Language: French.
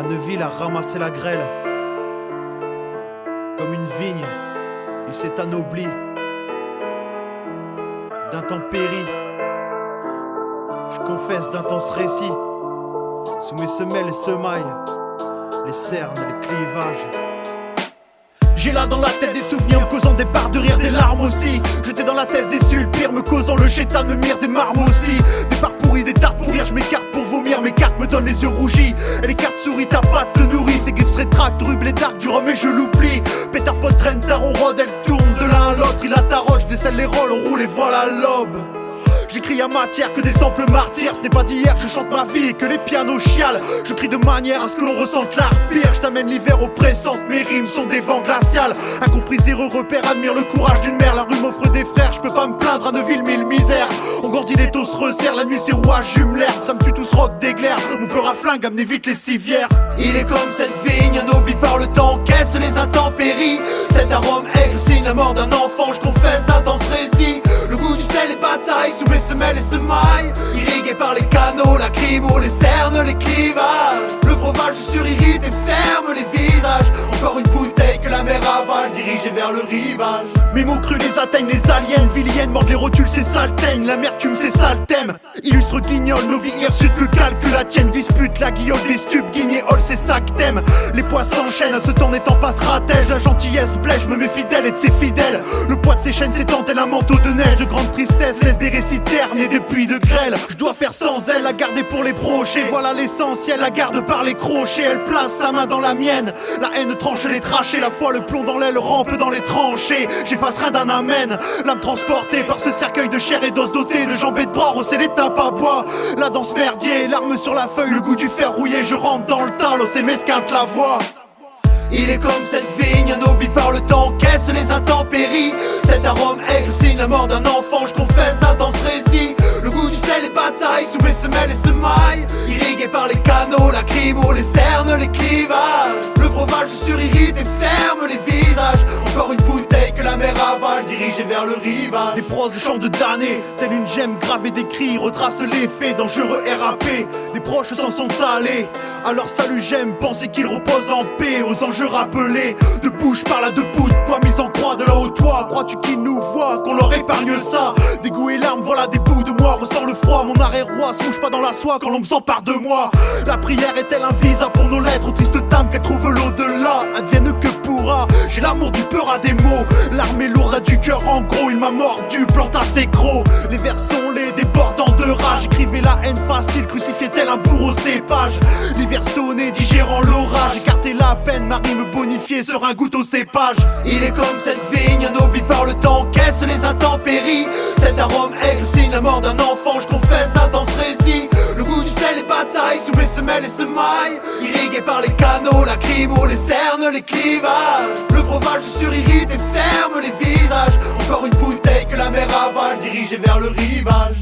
Neuville a ramassé la grêle. Comme une vigne, il s'est anobli d'intempéries. Je confesse d'intenses récits. Sous mes semelles et semailles, les cernes, les clivages. J'ai là dans la tête des souvenirs me causant des barres de rire, des larmes aussi. J'étais dans la thèse déçue, le pire me causant le chétan me mire, des marmes aussi. Des barres pourries, des tartes pour rire, je m'écarte pour vomir. Mes cartes me donnent les yeux rougis. Et les cartes souris, ta patte te nourrit. Ces griffes se rétractent, rubles et dark du rhum et je l'oublie. Pétard pote traîne, taron rôde, elle tourne de l'un à l'autre. Il a ta roche, décèle les rôles, on roule et voilà l'aube. J'écris à matière que des samples martyrs. Ce n'est pas d'hier, je chante ma vie et que les pianos chialent. Je crie de manière à ce que l'on ressente l'art pire. Je t'amène l'hiver oppressant, mes rimes sont des vents glaciales. Incompris, zéro repère, admire le courage d'une mère. La rue m'offre des frères, je peux pas me plaindre à Neuville, mille misères. On grandit, les taux se resserrent, la nuit c'est rouage, jume l'air. Ça me tue tout ce rock d'éclair, mon peur à flingue, amenez vite les civières. Il est comme cette vigne, anobli par le temps, caisse les intempéries. Cet arôme aigre signe la mort d'un enfant, je confesse d'intenses récits. Le goût du sel et bataille sous mes semelles et semailles, irrigué par les canaux, la crimo, les cernes, les clivages. Le breuvage surirrite et ferme les visages. Encore une bouteille que la mer avale, dirigée vers le rivage. Mes mots crus les atteignent, les aliens viliennes mordent les rotules, c'est salteigne. L'amertume c'est sale thème, illustre guignol, nos vies hirsutes que calcul la tienne. Dispute la guillole des stupes, guignéol c'est ça que t'aimes. Les poids s'enchaînent, ce temps n'étant pas stratège. La gentillesse blesse, je me méfie d'elle et de ses fidèles. Le poids de ses chaînes s'étend tel un manteau de neige. De grande tristesse laisse des récits ternes et des pluies de grêle. Je dois faire sans elle, la garder pour les brochets. Voilà l'essentiel, la garde par les crochets. Elle place sa main dans la mienne, la haine tranche les trachées. La foi, le plomb dans l'aile, rampe dans les tranchées. J'efface rien d'un amène, l'âme transportée par ce cercueil de chair et d'os doté de jambes et de bras, rosser les tympes à bois. La danse merdier, l'arme sur la feuille, le goût du fer rouillé. Je rentre dans le talos et m'esquinte la voix. Il est comme cette vigne, anobli par le temps, caisse les intempéries. Cet arôme aigre signe la mort d'un enfant, je confesse d'intenses récits. Le goût du sel et bataille sous mes semelles et semailles, irrigué par les canaux, la crimo, les cernes, les clivages. Le breuvage surirrite et ferme les visages. Encore une bouteille que la mer avale, dirigée vers le rivage. Des proses chants de damnés, telle une gemme gravée d'écrits, retrace les faits dangereux RAP. Des proches s'en sont allés, alors salut j'aime penser qu'ils reposent en paix. Aux enjeux rappelés, de bouche par là, de bout de poids mise en croix de là haut toit. Crois-tu qu'ils nous voient, qu'on leur épargne ça? Dégoût et larmes, voilà des bouts de moi. Ressens le froid, mon arrière-roi se mouche pas dans la soie quand l'ombre s'empare de moi. La prière est-elle un visa pour nos lettres? Aux tristes dames qu'elle trouve l'au-delà, advienne que pourra. J'ai l'amour du peur à des mots, l'arme est lourde à du cœur en gros. Il m'a mordu, plante à ses crocs. Les vers sont les débordants de rage. Écrivez la haine facile, crucifié tel un bourreau cépage. L'hiver sonné, digérant l'orage. Écarter la peine, ma rime bonifiée sur un goût au cépage. Il est comme cette vigne, anobli par le temps, caisse les intempéries. Cet arôme aigre signe la mort d'un enfant, je confesse d'intenses récits. Le goût du sel et bataille sous mes semelles et semailles, irrigué par les canaux, la crimo, les cernes, les clivages. Le breuvage surirrite et ferme les visages. Encore une bouteille que la mer avale, dirigée vers le rivage.